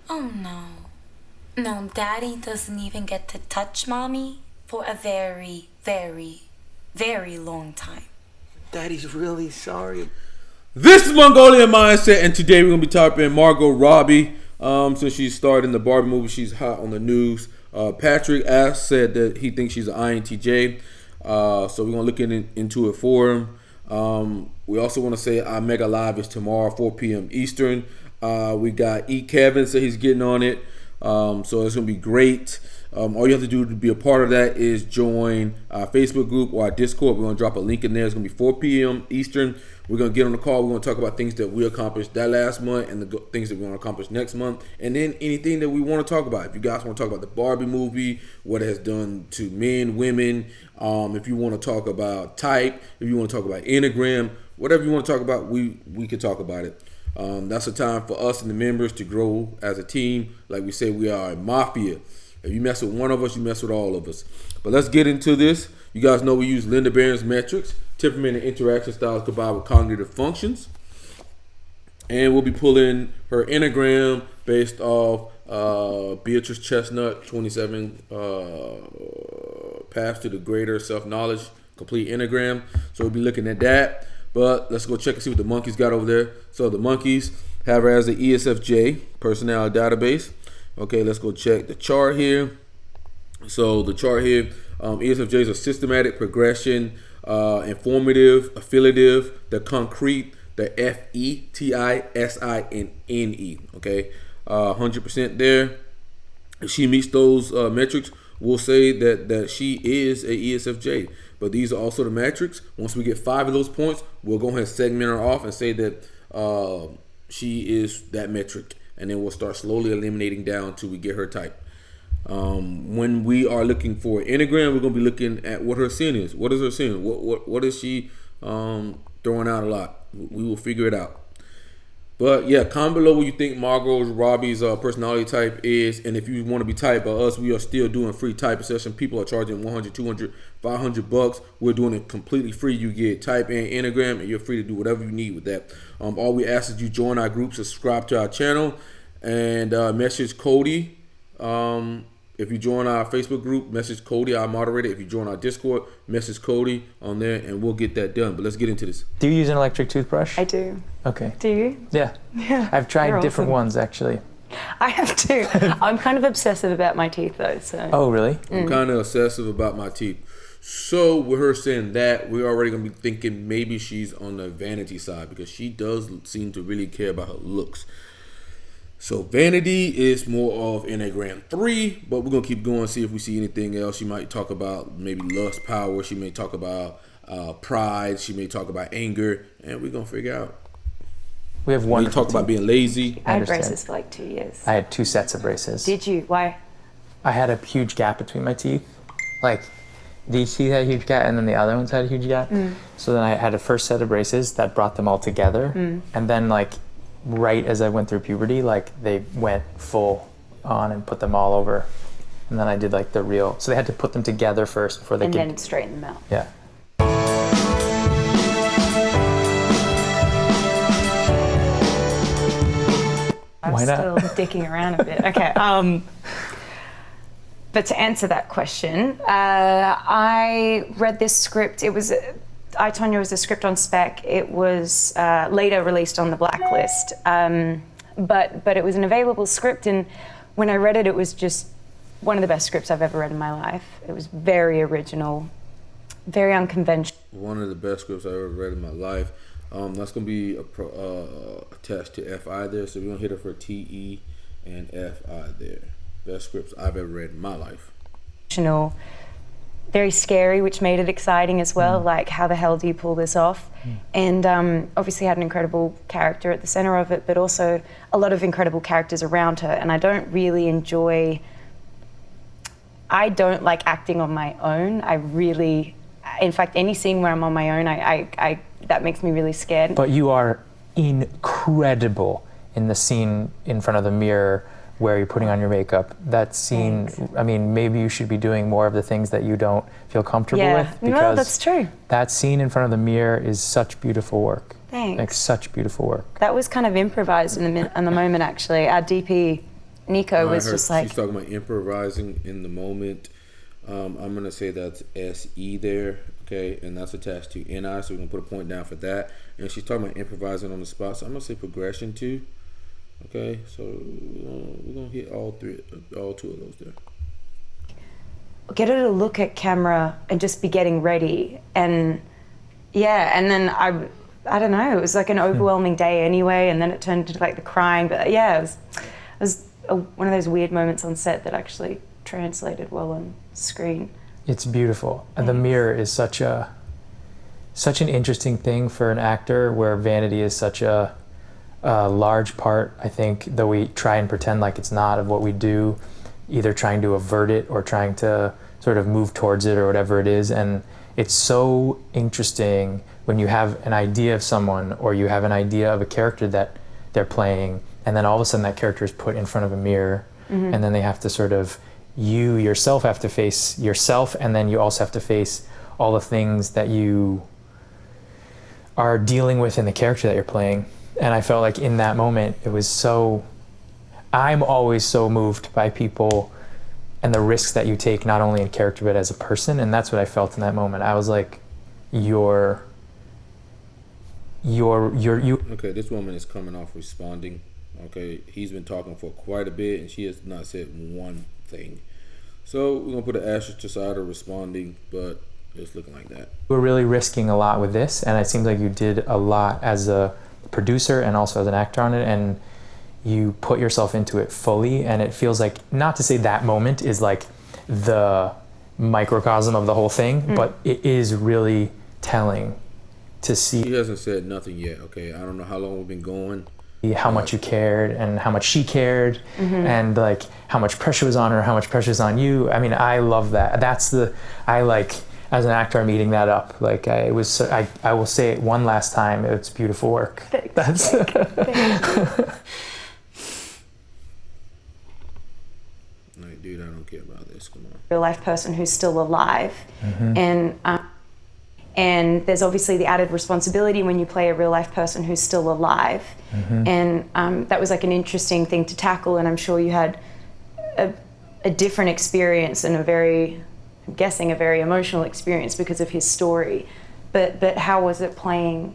Oh no. No, Daddy doesn't even get to touch Mommy for a very, very, very long time. Daddy's really sorry. This is Mongolian Mindset, and today we're going to be talking Margot Robbie. Since she starred in the Barbie movie, she's hot on the news. Patrick said that he thinks she's an INTJ. So we're going to look into it for him. We also want to say our mega live is tomorrow, 4 p.m. Eastern. We got Kevin said he's getting on it. So it's going to be great. All you have to do to be a part of that is join our Facebook group or our Discord. We're going to drop a link in there. It's going to be 4 p.m. Eastern. We're going to get on the call. We're going to talk about things that we accomplished that last month and the things that we're going to accomplish next month. And then anything that we want to talk about. If you guys want to talk about the Barbie movie, what it has done to men, women, if you want to talk about type, if you want to talk about Enneagram, whatever you want to talk about, we can talk about it. That's a time for us and the members to grow as a team. Like we say, we are a mafia. If you mess with one of us, you mess with all of us. But let's get into this. You guys know we use Linda Barrens metrics, temperament and interaction styles combined with cognitive functions. And we'll be pulling her Enneagram based off Beatrice Chestnut, 27 paths to the greater self-knowledge, complete Enneagram. So we'll be looking at that. But let's go check and see what the monkeys got over there. So the monkeys have her as the isfj, personality database. Okay, let's go check the chart here. So the chart here, ESFJs are systematic, progression, informative, affiliative, the concrete, the FE, TI, SI, and NE. Okay, 100% there. If she meets those metrics, we'll say that she is a ESFJ. But these are also the metrics. Once we get 5 of those points, we'll go ahead and segment her off and say that she is that metric. And then we'll start slowly eliminating down till we get her type. When we are looking for Enneagram, we're going to be looking at what her sin is. What is her sin? What is she throwing out a lot? We will figure it out. But yeah, comment below what you think Margot Robbie's personality type is. And if you want to be typed by us, we are still doing free typing session. People are charging $100, $200, $500. We're doing it completely free. You get type and Enneagram, and you're free to do whatever you need with that. All we ask is you join our group, subscribe to our channel, and message Cody. If you join our Facebook group, message Cody, our moderator. If you join our Discord, message Cody on there, and we'll get that done. But let's get into this. Do you use an electric toothbrush? I do. Okay. Do you? Yeah. Yeah. I've tried You're different awesome. ones, actually. I have too. I'm kind of obsessive about my teeth, though. So. Oh, really? I'm kind of obsessive about my teeth. So with her saying that, we're already going to be thinking maybe she's on the vanity side because she does seem to really care about her looks. So vanity is more of Enneagram 3, but we're going to keep going, see if we see anything else. She might talk about maybe lust, power. She may talk about pride. She may talk about anger, and we're going to figure out. We have one. We talk about being lazy. I had understand. braces for like 2 years. I had 2 sets of braces. Did you? Why? I had a huge gap between my teeth. Like, these teeth had a huge gap, and then the other ones had a huge gap. So then I had a first set of braces that brought them all together. And then, like, right as I went through puberty, like, they went full on and put them all over. And then I did, like, the real. So they had to put them together first before they And could. then straighten them out. Yeah. Why not? I'm still dicking around a bit. Okay. But to answer that question, I read this script. It was, I, Tonya, was a script on spec. It was later released on the blacklist. But it was an available script, and when I read it, it was just one of the best scripts I've ever read in my life. It was very original, very unconventional. One of the best scripts I've ever read in my life. That's going to be attached to FI there, so we're going to hit her for TE and FI there. Best scripts I've ever read in my life. Very scary, which made it exciting as well. Like, how the hell do you pull this off? And obviously had an incredible character at the center of it, but also a lot of incredible characters around her. And I don't like acting on my own. In fact, any scene where I'm on my own, I that makes me really scared. But you are incredible in the scene in front of the mirror where you're putting on your makeup. That scene, Thanks. I mean, maybe you should be doing more of the things that you don't feel comfortable with. No, Because that's true. that scene in front of the mirror is such beautiful work. Thanks. Like, such beautiful work. That was kind of improvised in the moment, actually. Our DP Nico was just like... She's talking about improvising in the moment. I'm going to say that's SE there, okay? And that's attached to NI, so we're going to put a point down for that. And she's talking about improvising on the spot, so I'm going to say progression too. Okay, so we're going to hit all two of those there. Get her to look at camera and just be getting ready. And yeah, and then I don't know, it was like an overwhelming day anyway, and then it turned into like the crying. But yeah, it was one of those weird moments on set that actually translated well on screen. It's beautiful. And the mirror is such an interesting thing for an actor, where vanity is such a large part, I think, though we try and pretend like it's not, of what we do, either trying to avert it or trying to sort of move towards it or whatever it is. And it's so interesting when you have an idea of someone, or you have an idea of a character that they're playing, and then all of a sudden that character is put in front of a mirror, and then they have to sort of, you yourself have to face yourself, and then you also have to face all the things that you are dealing with in the character that you're playing. And I felt like in that moment, it was so, I'm always so moved by people and the risks that you take, not only in character, but as a person. And that's what I felt in that moment. I was like, you. Okay, this woman is coming off responding. Okay, he's been talking for quite a bit, and she has not said one thing. So we're gonna put an asterisk to side of responding, but it's looking like that. We're really risking a lot with this, and it seems like you did a lot as a producer and also as an actor on it, and you put yourself into it fully. And it feels like, not to say that moment is like the microcosm of the whole thing, but it is really telling to see. She hasn't said nothing yet. Okay, I don't know how long we've been going. How much you cared and how much she cared, and like how much pressure was on her, how much pressure is on you. I mean, I love that. I like, as an actor, I'm eating that up. Like I will say it one last time. It's beautiful work. Thanks. Thank you. Like, dude, I don't care about this. Come on. Real life person who's still alive, and there's obviously the added responsibility when you play a real life person who's still alive. And that was like an interesting thing to tackle, and I'm sure you had a different experience and I'm guessing a very emotional experience because of his story. But how was it playing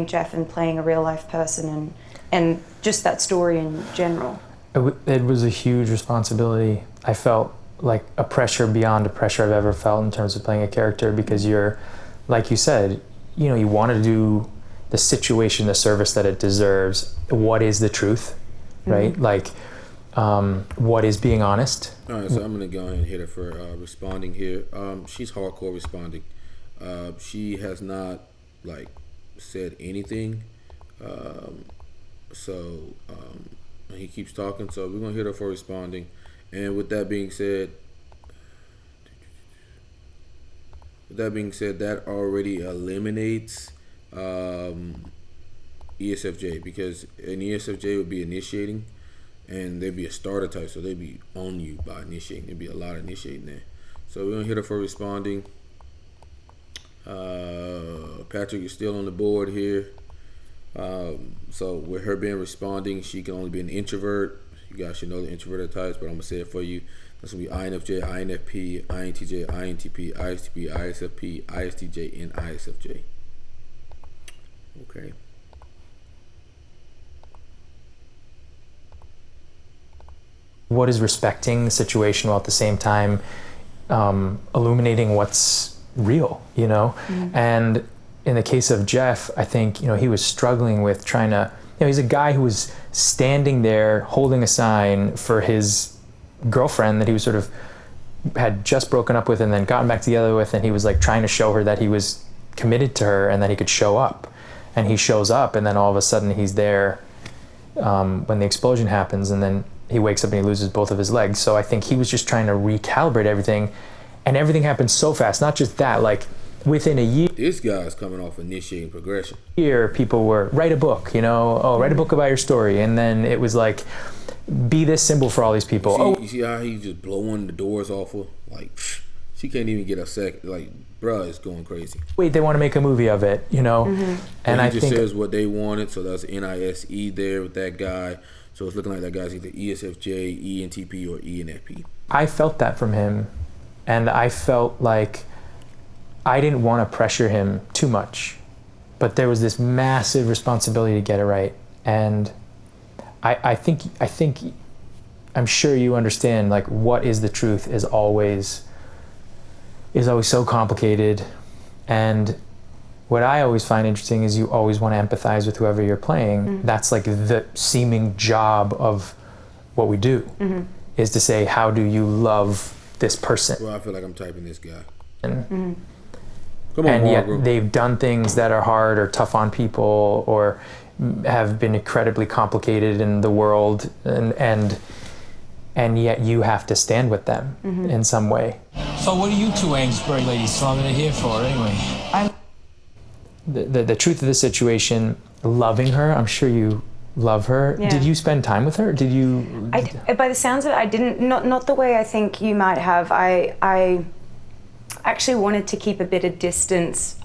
Jeff and playing a real life person and just that story in general? It was a huge responsibility. I felt like a pressure beyond a pressure I've ever felt in terms of playing a character, because you're, like you said, you want to do the situation the service that it deserves. What is the truth, right? Like, what is being honest? All right, so I'm gonna go ahead and hit her for responding here. She's hardcore responding. She has not like said anything. He keeps talking, so we're gonna hit her for responding. And with that being said, that already eliminates ESFJ, because an ESFJ would be initiating, and there'd be a starter type, so they'd be on you by initiating. There'd be a lot of initiating there. So we're gonna hit her for responding. Patrick is still on the board here. So with her being responding, she can only be an introvert. You guys should know the introverted types, but I'm gonna say it for you. That's gonna be INFJ, INFP, INTJ, INTP, ISTP, ISFP, ISTJ, and ISFJ. Okay. What is respecting the situation while at the same time illuminating what's real, And in the case of Jeff, I think, he was struggling with trying to, he's a guy who was standing there holding a sign for his girlfriend that he was sort of had just broken up with and then gotten back together with, and he was like trying to show her that he was committed to her and that he could show up. And he shows up, and then all of a sudden he's there when the explosion happens, and then he wakes up and he loses both of his legs. So I think he was just trying to recalibrate everything, and everything happened so fast. Not just that, like within a year. This guy's coming off initiating progression. Here, people were, write a book, write a book about your story. And then it was like, be this symbol for all these people. You see how he's just blowing the doors off her? Like, she can't even get a second. Like, bruh is going crazy. Wait, they want to make a movie of it, And he I just think says what they wanted, so that's NISE there with that guy. So it's looking like that guy's either ESFJ, ENTP, or ENFP. I felt that from him, and I felt like I didn't want to pressure him too much, but there was this massive responsibility to get it right. And I think I'm sure you understand, like, what is the truth is always so complicated. And what I always find interesting is you always want to empathize with whoever you're playing. That's like the seeming job of what we do, is to say, how do you love this person? Well, I feel like I'm typing this guy. And, Come on, and yet Margot. they've done things that are hard or tough on people, or have been incredibly complicated in the world, and yet you have to stand with them in some way. So what are you two Amesbury ladies slumming it here for anyway? The truth of the situation, loving her, I'm sure you love her. Yeah. Did you spend time with her? Did you? By the sounds of it, I didn't. Not the way I think you might have. I actually wanted to keep a bit of distance.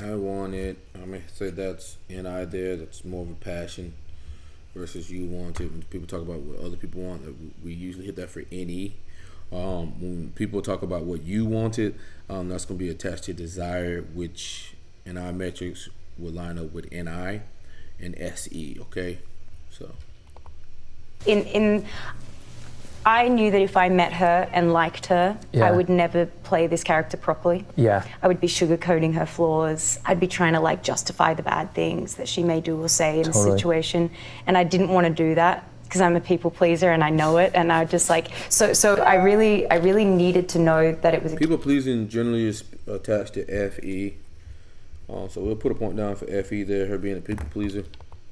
I want it. I mean, say that's NI there. That's more of a passion versus you want it. When people talk about what other people want, we usually hit that for NE. When people talk about what you wanted, that's going to be attached to desire, which in our metrics would line up with NI and SE. Okay, so I knew that if I met her and liked her, Yeah. I would never play this character properly. Yeah. I would be sugarcoating her flaws. I'd be trying to like justify the bad things that she may do or say in the Totally. situation, and I didn't want to do that because I'm a people pleaser and I know it. And I just like so I really needed to know that it was. people pleasing generally is attached to FE. So we'll put a point down for FE there, her being a people pleaser.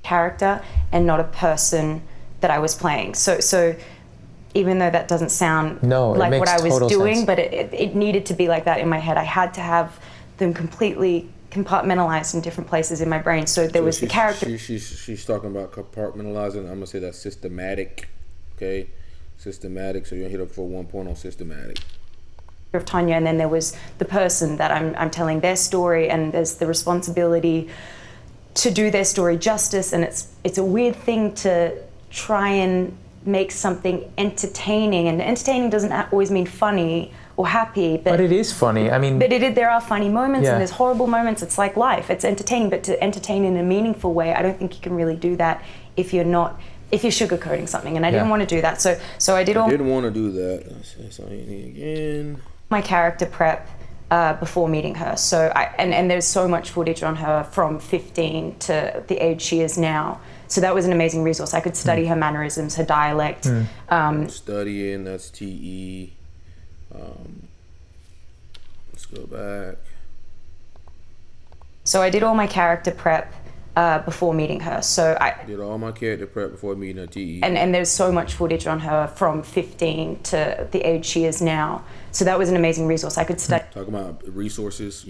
Character and not a person that I was playing. So even though that doesn't sound No, it like what makes I was total doing, sense. but it needed to be like that in my head. I had to have them completely compartmentalized in different places in my brain. So there was the character. She's talking about compartmentalizing. I'm gonna say that's systematic. Okay, systematic. So you're gonna hit up for 1 point on systematic. Of Tanya, and then there was the person that I'm telling their story, and there's the responsibility to do their story justice, and it's a weird thing to try and make something entertaining, and entertaining doesn't always mean funny or happy, But it is funny. I mean, there are funny moments Yeah. and there's horrible moments. It's like life. It's entertaining, but to entertain in a meaningful way, I don't think you can really do that if you're sugarcoating something, and I didn't Yeah. want to do that. So I did all Didn't want to do that. Let's say again. my character prep before meeting her. So and there's so much footage on her from 15 to the age she is now. So that was an amazing resource. I could study her mannerisms, her dialect. Studying, that's TE. Let's go back. So I did all my character prep before meeting her. So Did all my character prep before meeting her TE. and there's so much footage on her from 15 to the age she is now. So that was an amazing resource. I could study Talking about resources,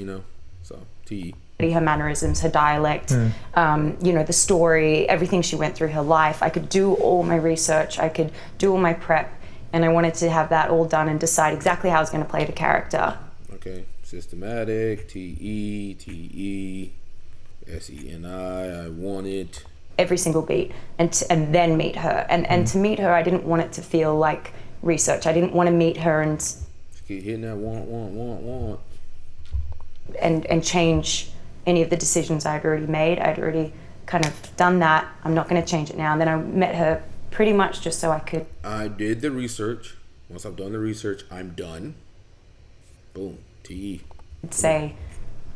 so TE. her mannerisms, her dialect, the story, everything she went through, her life. I could do all my research, I could do all my prep, and I wanted to have that all done and decide exactly how I was going to play the character. Okay, systematic, TE, SENI, I want it. Every single beat, and then meet her. And to meet her, I didn't want it to feel like research. I didn't want to meet her and Just keep hitting that want. and change any of the decisions I'd already made. I'd already kind of done that. I'm not going to change it now. And then I met her pretty much just so I could. I did the research. Once I've done the research, I'm done. Boom, TE. Say,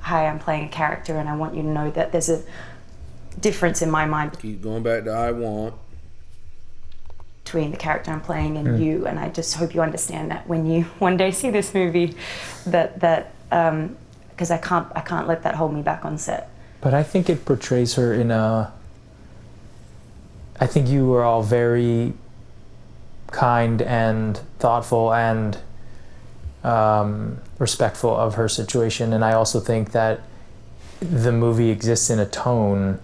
hi, I'm playing a character and I want you to know that there's a difference in my mind Keep going back to I want. between the character I'm playing and you, and I just hope you understand that when you one day see this movie, that because I can't let that hold me back on set. but I think it portrays her in a. I think you were all very kind and thoughtful and respectful of her situation, and I also think that the movie exists in a tone.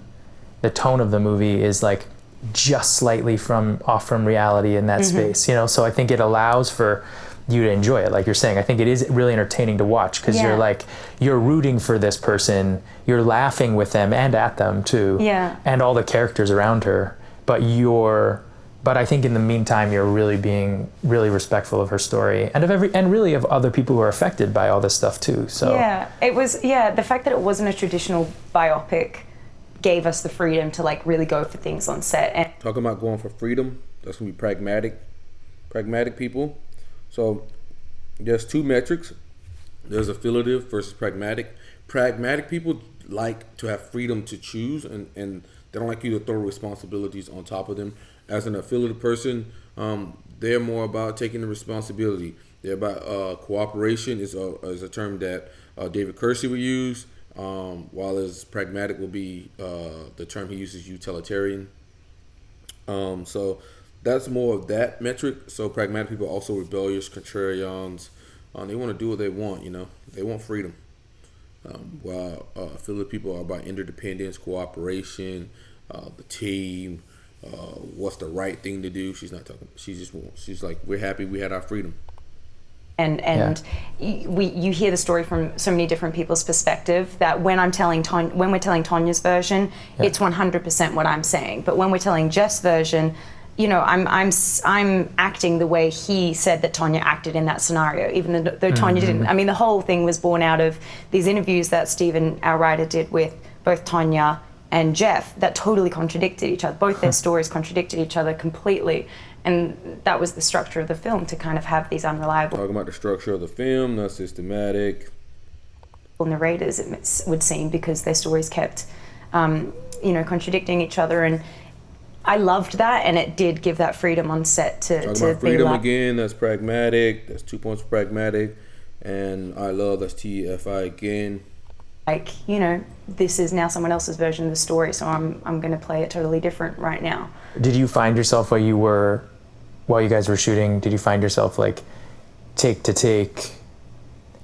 The tone of the movie is like just slightly off from reality in that space, so I think it allows for you to enjoy it, like you're saying. I think it is really entertaining to watch because you're rooting for this person, you're laughing with them and at them too, and all the characters around her, but I think in the meantime, you're really being really respectful of her story and really of other people who are affected by all this stuff too. So the fact that it wasn't a traditional biopic gave us the freedom to like really go for things on set. And talking about going for freedom, that's gonna be pragmatic people. So there's two metrics. There's affiliative versus pragmatic. Pragmatic people like to have freedom to choose, and they don't like you to throw responsibilities on top of them. As an affiliative person, they're more about taking the responsibility. They're about cooperation is a term that David Keirsey would use, while as pragmatic will be the term he uses, utilitarian. So that's more of that metric. So pragmatic people are also rebellious, contrarians. They want to do what they want, They want freedom. While affiliative people are about interdependence, cooperation, the team, what's the right thing to do. She's not talking. She's like, we're happy we had our freedom. And you hear the story from so many different people's perspective that when we're telling Tonya's version, it's 100% what I'm saying. But when we're telling Jeff's version, I'm acting the way he said that Tonya acted in that scenario, even though Tonya didn't. I mean, the whole thing was born out of these interviews that Stephen, our writer, did with both Tonya and Jeff that totally contradicted each other. Both their stories contradicted each other completely. And that was the structure of the film, to kind of have these unreliable... Talking about the structure of the film, not systematic. ...narrators, it would seem, because their stories kept, contradicting each other. And I loved that, and it did give that freedom on set to about freedom again, that's pragmatic. That's 2 points for pragmatic. And I love, that's TFI again. Like, this is now someone else's version of the story, so I'm going to play it totally different right now. Did you find yourself while you guys were shooting, did you find yourself like take to take,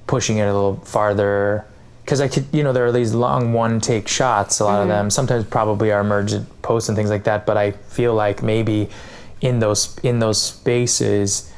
pushing it a little farther? Because there are these long one take shots, a lot of them, sometimes probably are merged posts and things like that, but I feel like maybe in those spaces,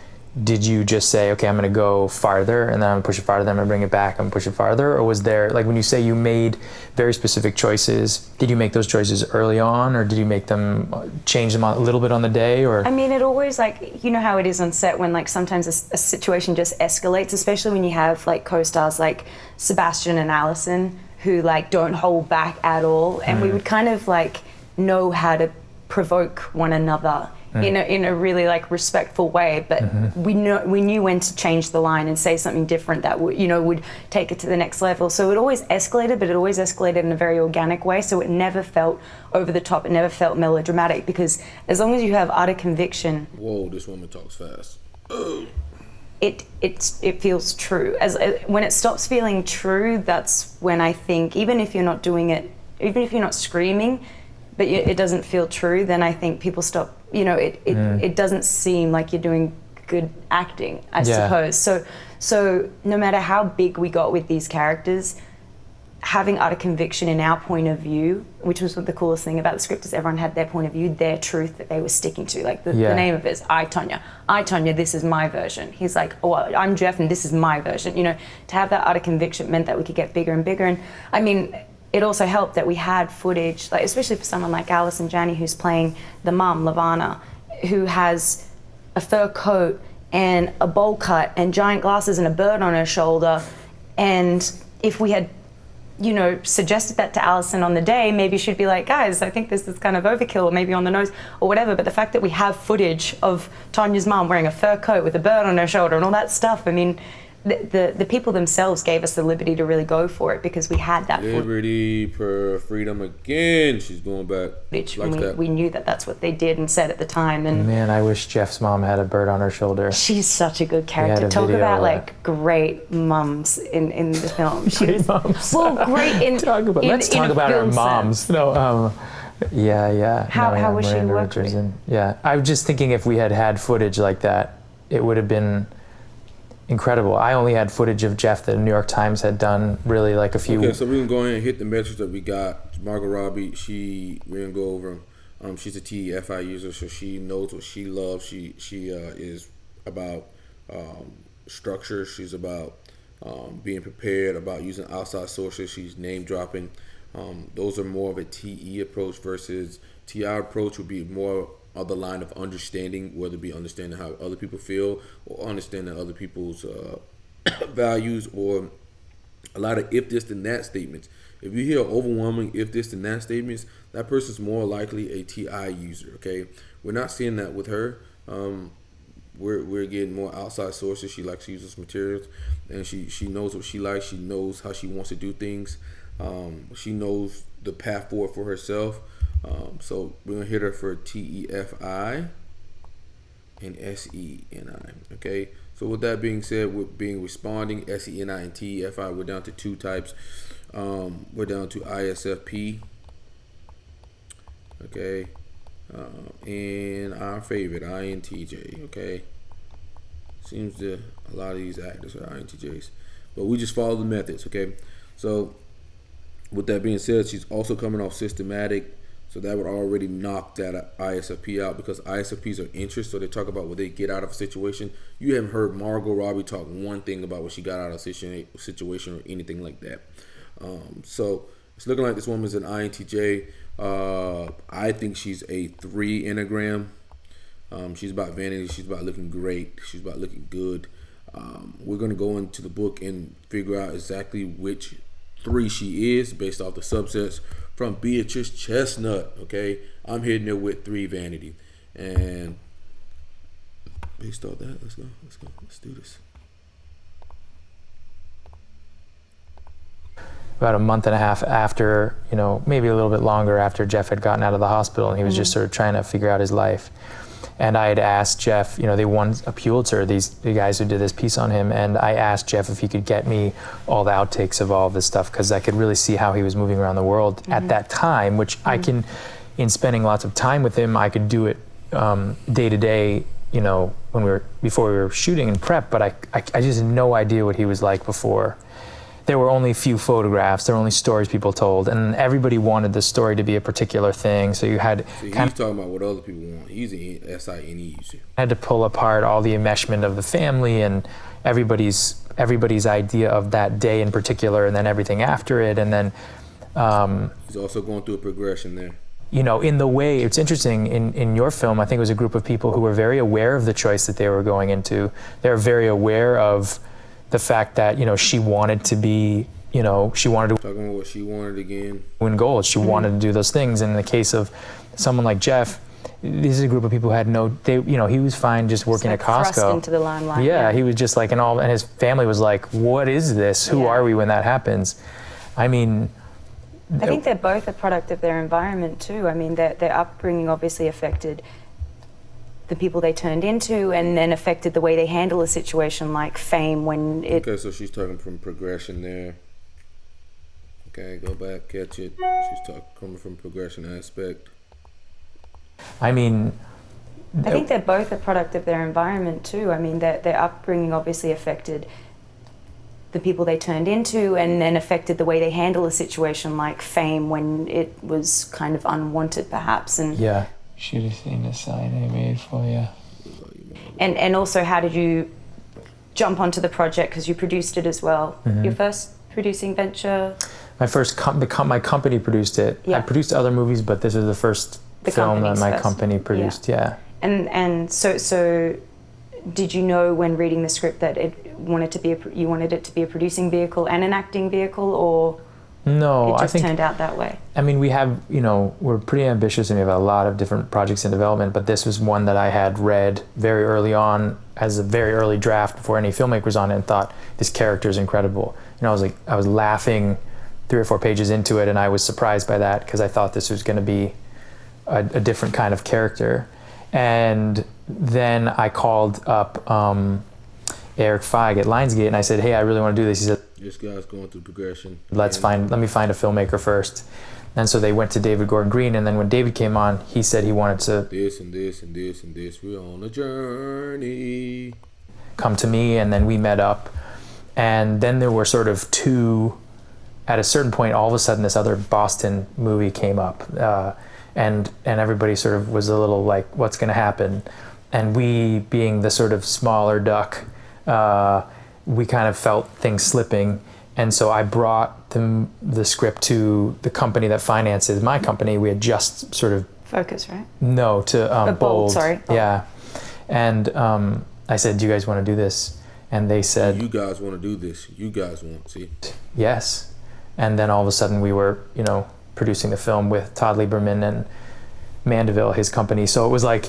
did you just say, okay, I'm going to go farther and then I'm going to push it farther, then I'm going to bring it back, I'm going to push it farther? Or was there, like when you say you made very specific choices, did you make those choices early on, or did you make them, change them a little bit on the day? Or I mean, it always, like, you know how it is on set when like sometimes a situation just escalates, especially when you have like co-stars like Sebastian and Allison who like don't hold back at all. And we would kind of like know how to provoke one another in a really like respectful way, but we knew when to change the line and say something different that would take it to the next level. So it always escalated, but it always escalated in a very organic way. So it never felt over the top. It never felt melodramatic, because as long as you have utter conviction. Whoa, this woman talks fast. It feels true. When it stops feeling true, that's when I think, even if you're not doing it, even if you're not screaming, but it doesn't feel true, then I think people stop. It doesn't seem like you're doing good acting, I suppose. So no matter how big we got with these characters, having utter conviction in our point of view, which was the coolest thing about the script, is everyone had their point of view, their truth that they were sticking to. Like the name of it is I, Tonya, this is my version. He's like, oh, well, I'm Jeff and this is my version. To have that utter conviction meant that we could get bigger and bigger. And I mean, it also helped that we had footage, like especially for someone like Alison Janney, who's playing the mum, Lavana, who has a fur coat and a bowl cut and giant glasses and a bird on her shoulder. And if we had, suggested that to Alison on the day, maybe she'd be like, guys, I think this is kind of overkill, or maybe on the nose or whatever. But the fact that we have footage of Tonya's mum wearing a fur coat with a bird on her shoulder and all that stuff, I mean, the people themselves gave us the liberty to really go for it, because we had that liberty per freedom again. She's going back. We knew that that's what they did and said at the time. And man, I wish Jeff's mom had a bird on her shoulder. She's such a good character. Talk about like great mums in the film. Great moms. Well, great in. Let's talk about our moms. Sense. No, yeah. How was she working? Yeah, I was just thinking if we had footage like that, it would have been incredible. I only had footage of Jeff that the New York Times had done, really like a few. Okay, so we're gonna go ahead and hit the metrics that we got. Margot Robbie, we're gonna go over. She's a TFI user, so she knows what she loves. She is about structure. She's about being prepared, about using outside sources. She's name dropping. Those are more of a TE approach versus TI approach would be more of the line of understanding, whether it be understanding how other people feel or understanding other people's values, or a lot of if this then that statements. If you hear overwhelming if this then that statements, that person's more likely a TI user. Okay, we're not seeing that with her. We're getting more outside sources. She likes to use this materials, and she knows what she likes. She knows how she wants to do things. She knows the path forward for herself. So we're gonna hit her for TEFI and SENI. Okay. So with that being said, with being responding, SENI and TEFI, we're down to 2 types. We're down to ISFP. Okay. And our favorite, INTJ. Okay. Seems that a lot of these actors are INTJs, but we just follow the methods. Okay. So with that being said, she's also coming off systematic. So that would already knock that ISFP out, because ISFPs are interest. So they talk about what they get out of a situation. You haven't heard Margot Robbie talk one thing about what she got out of a situation or anything like that. So it's looking like this woman's an INTJ. I think she's a 3 Enneagram. She's about vanity. She's about looking great. She's about looking good. We're going to go into the book and figure out exactly which 3 she is based off the subsets from Beatrice Chestnut. Okay, I'm hitting her with 3 vanity, and based off that, let's do this. About a month and a half after, maybe a little bit longer after Jeff had gotten out of the hospital, and he was just sort of trying to figure out his life. And I had asked Jeff, they won a Pulitzer, the guys who did this piece on him, and I asked Jeff if he could get me all the outtakes of all of this stuff, because I could really see how he was moving around the world at that time, which I can, in spending lots of time with him, I could do it day to day, before we were shooting and prep, but I just had no idea what he was like before. There were only a few photographs, there were only stories people told, and everybody wanted the story to be a particular thing, so you had he's talking about what other people want. He's an SINE user. I had to pull apart all the enmeshment of the family and everybody's idea of that day in particular, and then everything after it, and then he's also going through a progression there. In the way, it's interesting, in your film, I think it was a group of people who were very aware of the choice that they were going into. They were very aware of the fact that, she wanted to be, she wanted to talking about what she wanted again, win gold. She wanted to do those things. And in the case of someone like Jeff, this is a group of people who had he was fine just working at Costco. Thrust into the limelight. Yeah, he was just like, and his family was like, what is this? Who are we when that happens? I mean, I think they're both a product of their environment too. I mean, their upbringing obviously affected the people they turned into, and then affected the way they handle a situation like fame when it... Okay, so she's talking from progression there. Okay, go back, catch it. She's coming from progression aspect. I mean... I think they're both a product of their environment too. I mean, their upbringing obviously affected the people they turned into, and then affected the way they handle a situation like fame when it was kind of unwanted perhaps. And yeah. Should have seen the sign I made for you. And also, how did you jump onto the project, because you produced it as well? Your first producing venture? My first my company produced it. Yeah. I produced other movies, but this is the first film that my company produced. Yeah. And so did you know when reading the script that you wanted it to be a producing vehicle and an acting vehicle, or no? It just I think turned out that way. I mean, we have, we're pretty ambitious, and we have a lot of different projects in development, but this was one that I had read very early on as a very early draft before any filmmakers on it, and thought, this character is incredible. I was laughing 3 or 4 pages into it, and I was surprised by that, because I thought this was going to be a different kind of character. And then I called up Eric Feig at Lionsgate, and I said, hey, I really want to do this. He said, this guy's going through progression. let me find a filmmaker first. And so they went to David Gordon Green, and then when David came on, he said he wanted to this and this and this and this. We're on a journey. Come to me, and then we met up. And then there were sort of 2, at a certain point, all of a sudden this other Boston movie came up. And everybody sort of was a little like, what's going to happen? And we, being the sort of smaller duck, we kind of felt things slipping. And so I brought the script to the company that finances my company. We had just sort of Focus, right? No, to Bold, sorry. Bold. Yeah. And I said, do you guys want to do this? And they said, you guys want to do this. You guys want, see? Yes. And then all of a sudden we were, producing the film with Todd Lieberman and Mandeville, his company. So it was like,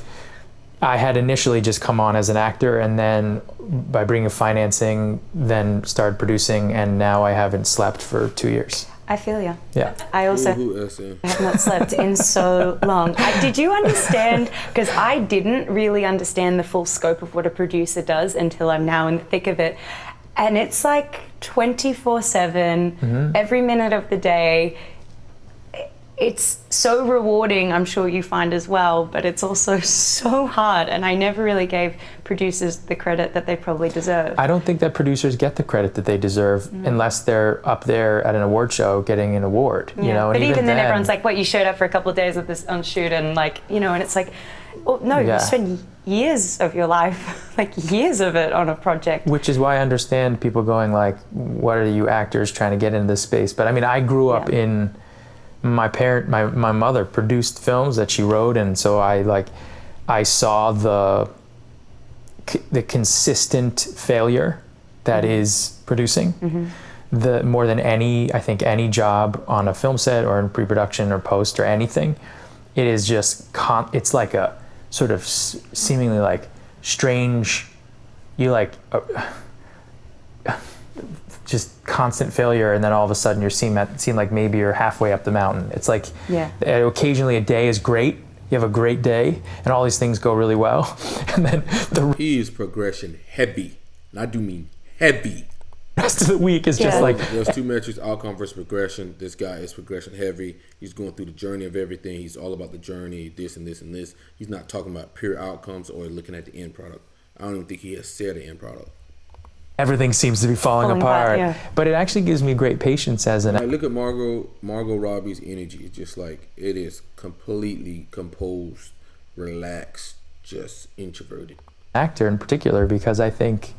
I had initially just come on as an actor, and then by bringing financing, then started producing, and now I haven't slept for 2 years. I feel you. Yeah. I also have not slept in so long. Did you understand, because I didn't really understand the full scope of what a producer does until I'm now in the thick of it. And it's like 24/7, every minute of the day. It's so rewarding, I'm sure you find as well, but it's also so hard, and I never really gave producers the credit that they probably deserve. I don't think that producers get the credit that they deserve unless they're up there at an award show getting an award, But and even then everyone's like, what, you showed up for a couple of days of this on shoot, and and it's like, well, no, you spend years of your life, like years of it on a project. Which is why I understand people going like, what are you actors trying to get into this space? But I mean, I grew up in... my mother produced films that she wrote, and so I saw the consistent failure that is producing. The more than any job on a film set or in pre-production or post or anything, it is just it's like a sort of seemingly like strange, just constant failure, and then all of a sudden you're seem like maybe you're halfway up the mountain. It's like occasionally a day is great, you have a great day, and all these things go really well, and then he is progression heavy, and I do mean heavy. The rest of the week is just like... There's two metrics, outcome versus progression. This guy is progression heavy. He's going through the journey of everything. He's all about the journey, this and this and this. He's not talking about pure outcomes or looking at the end product. I don't even think he has said the end product. Everything seems to be falling apart. But it actually gives me great patience as an... Look at Margot Robbie's energy. It's just like, it is completely composed, relaxed, just introverted. Actor in particular, because I think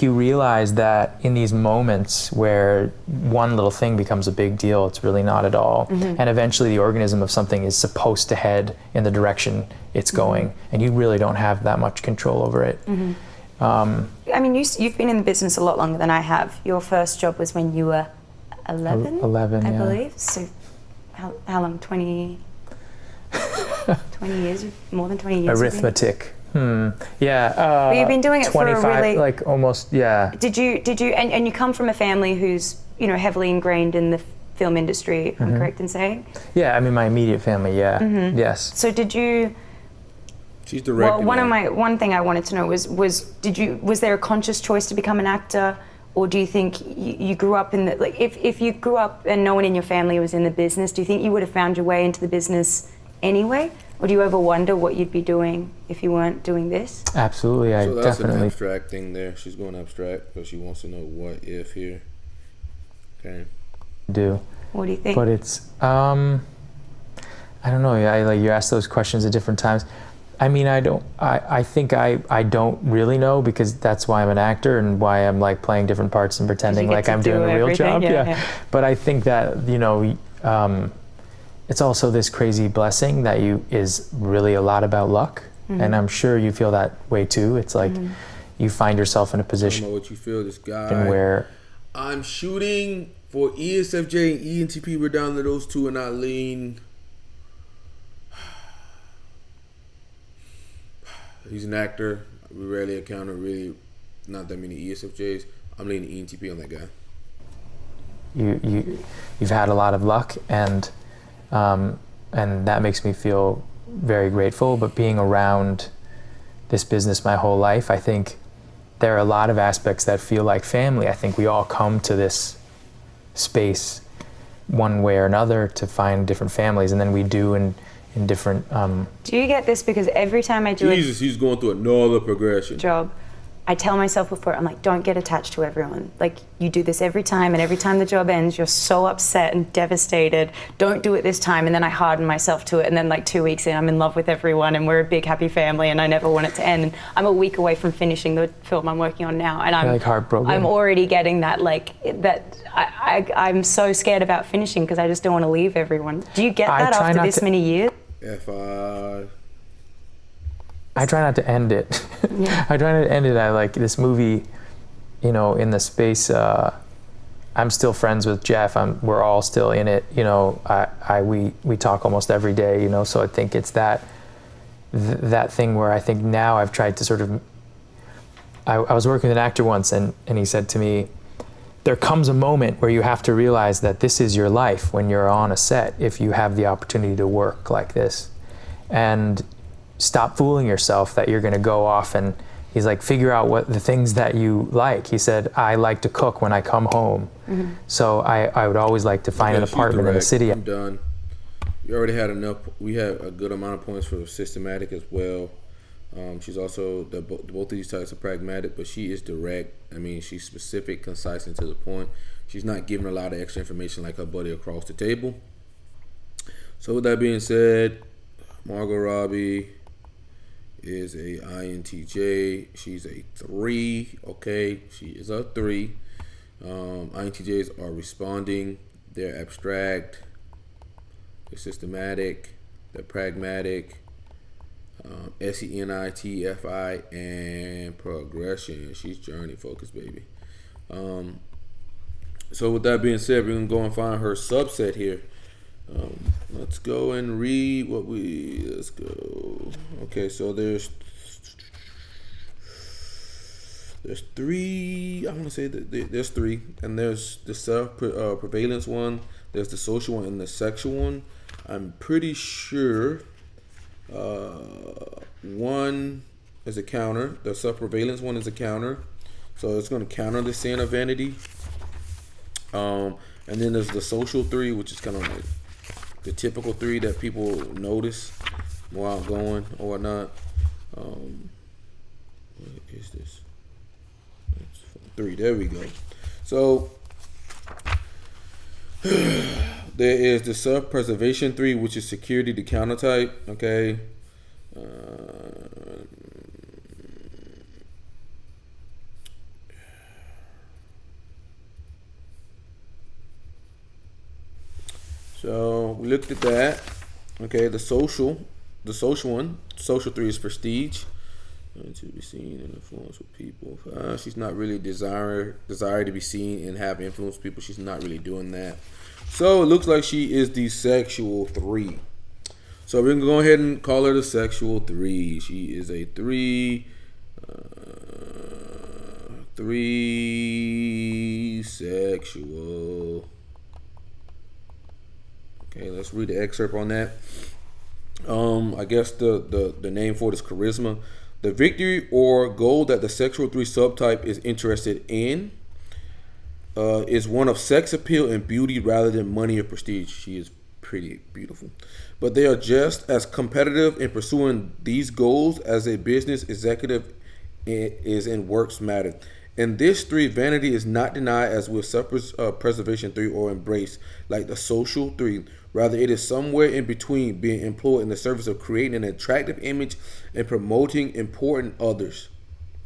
you realize that in these moments where one little thing becomes a big deal, it's really not at all. And eventually the organism of something is supposed to head in the direction it's going, and you really don't have that much control over it. I mean, you've been in the business a lot longer than I have. Your first job was when you were 11? 11, I believe. So how long? 20 years? More than 20 years? Arithmetic. Yeah. But you've been doing it 25, for a really... like almost, yeah. Did you, and you come from a family who's, heavily ingrained in the film industry, I'm correct in saying? Yeah, I mean, my immediate family, yes. So did you... She's directing. Well, one thing I wanted to know was there a conscious choice to become an actor, or do you think you grew up in the, like, if you grew up and no one in your family was in the business, do you think you would have found your way into the business anyway? Or do you ever wonder what you'd be doing if you weren't doing this? Absolutely, So that's definitely. an abstract thing there. She's going abstract because she wants to know what if here. Okay. Do. What do you think? But it's, I don't know. You ask those questions at different times. I mean, I think I don't really know, because that's why I'm an actor and why I'm like playing different parts and pretending like I'm doing a real job. Yeah. But I think that, it's also this crazy blessing that is really a lot about luck. And I'm sure you feel that way too. It's like you find yourself in a position. I don't know what you feel, this guy. Where I'm shooting for isfj and entp. We're down to those two, and I lean. He's an actor. We rarely encounter really not that many ESFJs. I'm leaning ENTP on that guy. You've had a lot of luck, and that makes me feel very grateful. But being around this business my whole life, I think there are a lot of aspects that feel like family. I think we all come to this space one way or another to find different families, and then we do in different... Do you get this? Because every time I do he's going through another progression. Job, I tell myself before, I'm like, don't get attached to everyone. Like, you do this every time, and every time the job ends, you're so upset and devastated. Don't do it this time. And then I harden myself to it. And then like 2 weeks in, I'm in love with everyone, and we're a big, happy family, and I never want it to end. And I'm a week away from finishing the film I'm working on now. And I'm like heartbroken. I'm already getting that, I'm so scared about finishing because I just don't want to leave everyone. Do you get that after this many years? I try not to end it. Yeah. I try not to end it. I like this movie, you know, in the space, I'm still friends with Jeff. We're all still in it. You know, we talk almost every day, you know, so I think it's that thing where I think now I've tried to sort of, I was working with an actor once and he said to me, there comes a moment where you have to realize that this is your life when you're on a set, if you have the opportunity to work like this. And stop fooling yourself that you're going to go off, and he's like, figure out what the things that you like. He said, I like to cook when I come home. Mm-hmm. So I would always like to find an apartment in the city. I'm done. You already had enough. We had a good amount of points for systematic as well. She's also, both of these types are pragmatic, but she is direct. I mean, she's specific, concise, and to the point. She's not giving a lot of extra information like her buddy across the table. So with that being said, Margot Robbie is a INTJ. She's a 3. Okay, she is a 3. INTJs are responding. They're abstract. They're systematic. They're pragmatic. SENITFI and progression. She's journey focused, baby. So with that being said, we're gonna go and find her subset here. Let's go and read what let's go. Okay, so there's 3. I want to say that there's 3, and there's the self-prevalence one, there's the social one, and the sexual one. I'm pretty sure one is a counter. The self-prevalence one is a counter, so it's going to counter the sin of vanity. And then there's the social 3, which is kind of like the typical 3 that people notice, more outgoing or whatnot. What is this? That's 3. There we go. So there is the self-preservation 3, which is security, the counter type. Okay. So we looked at that. Okay, the social one, social 3 is prestige, to be seen and influence with people. She's not really desire to be seen and have influence with people. She's not really doing that. So it looks like she is the sexual 3. So we're gonna go ahead and call her the sexual 3. She is a 3. 3 sexual. Okay, let's read the excerpt on that. I guess the name for it is charisma. The victory or goal that the sexual 3 subtype is interested in is one of sex appeal and beauty rather than money or prestige. She is pretty beautiful. But they are just as competitive in pursuing these goals as a business executive is in works matter. In this 3, vanity is not denied as with self-preservation 3 or embraced like the social 3. Rather, it is somewhere in between, being employed in the service of creating an attractive image and promoting important others.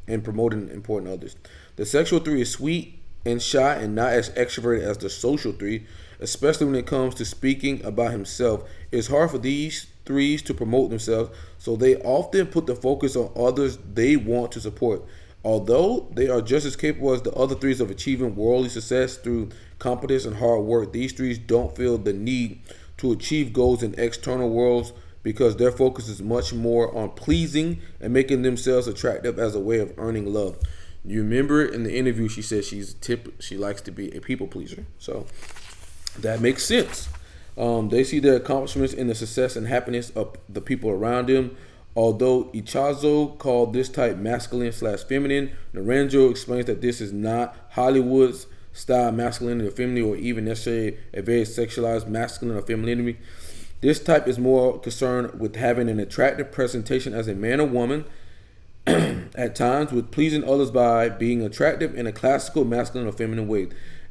The sexual 3 is sweet and shy and not as extroverted as the social 3, especially when it comes to speaking about himself. It's hard for these 3s to promote themselves, so they often put the focus on others they want to support. Although they are just as capable as the other 3s of achieving worldly success through competence and hard work, these 3s don't feel the need to achieve goals in external worlds because their focus is much more on pleasing and making themselves attractive as a way of earning love. You remember in the interview she said she likes to be a people pleaser. So that makes sense. They see their accomplishments in the success and happiness of the people around them. Although Ichazo called this type masculine/feminine, Naranjo explains that this is not Hollywood's style masculinity or femininity, or even necessarily a very sexualized masculine or femininity. This type is more concerned with having an attractive presentation as a man or woman, at times with pleasing others by being attractive in a classical masculine or feminine way.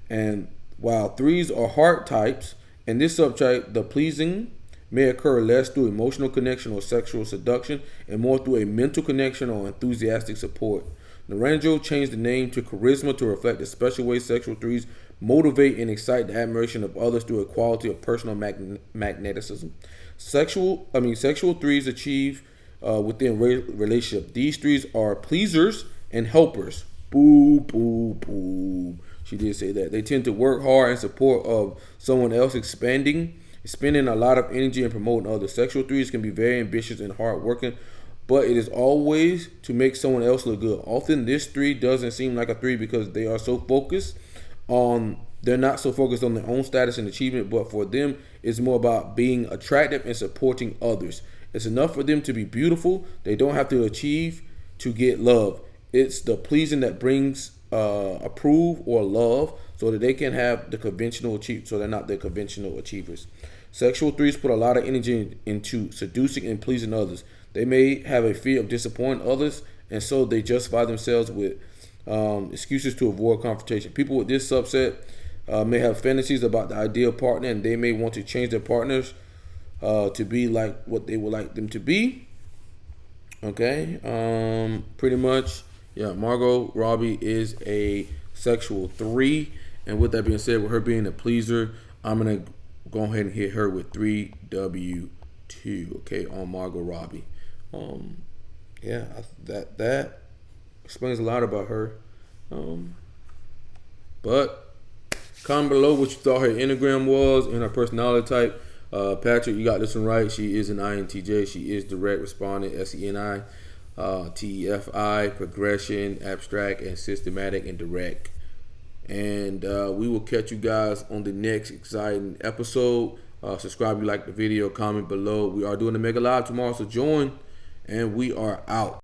And while 3s are heart types, in this subtype, the pleasing may occur less through emotional connection or sexual seduction and more through a mental connection or enthusiastic support. Naranjo changed the name to charisma to reflect the special way sexual 3s motivate and excite the admiration of others through a quality of personal magnetism. Sexual 3s achieve within relationship. These 3s are pleasers and helpers. Boo, boo, boo. She did say that. They tend to work hard in support of someone else expanding, spending a lot of energy and promoting others. Sexual 3s can be very ambitious and hardworking, but it is always to make someone else look good. Often this 3 doesn't seem like a 3 because they are so focused on, they're not so focused on their own status and achievement, but for them, it's more about being attractive and supporting others. It's enough for them to be beautiful. They don't have to achieve to get love. It's the pleasing that brings approve or love so that they can have the conventional achieve, so they're not the conventional achievers. Sexual 3s put a lot of energy into seducing and pleasing others. They may have a fear of disappointing others, and so they justify themselves with excuses to avoid confrontation. People with this subset may have fantasies about the ideal partner, and they may want to change their partners to be like what they would like them to be. Okay, pretty much, yeah. Margot Robbie is a sexual 3, and with that being said, with her being a pleaser, I'm gonna go ahead and hit her with 3W2. Okay, on Margot Robbie. Yeah, that explains a lot about her. But comment below what you thought her Enneagram was and her personality type. Patrick, you got this one right. She is an INTJ. She is direct, respondent, SENI, TEFI, progression, abstract, and systematic and direct. And we will catch you guys on the next exciting episode. Subscribe if you like the video, comment below. We are doing a mega live tomorrow, so join, and we are out.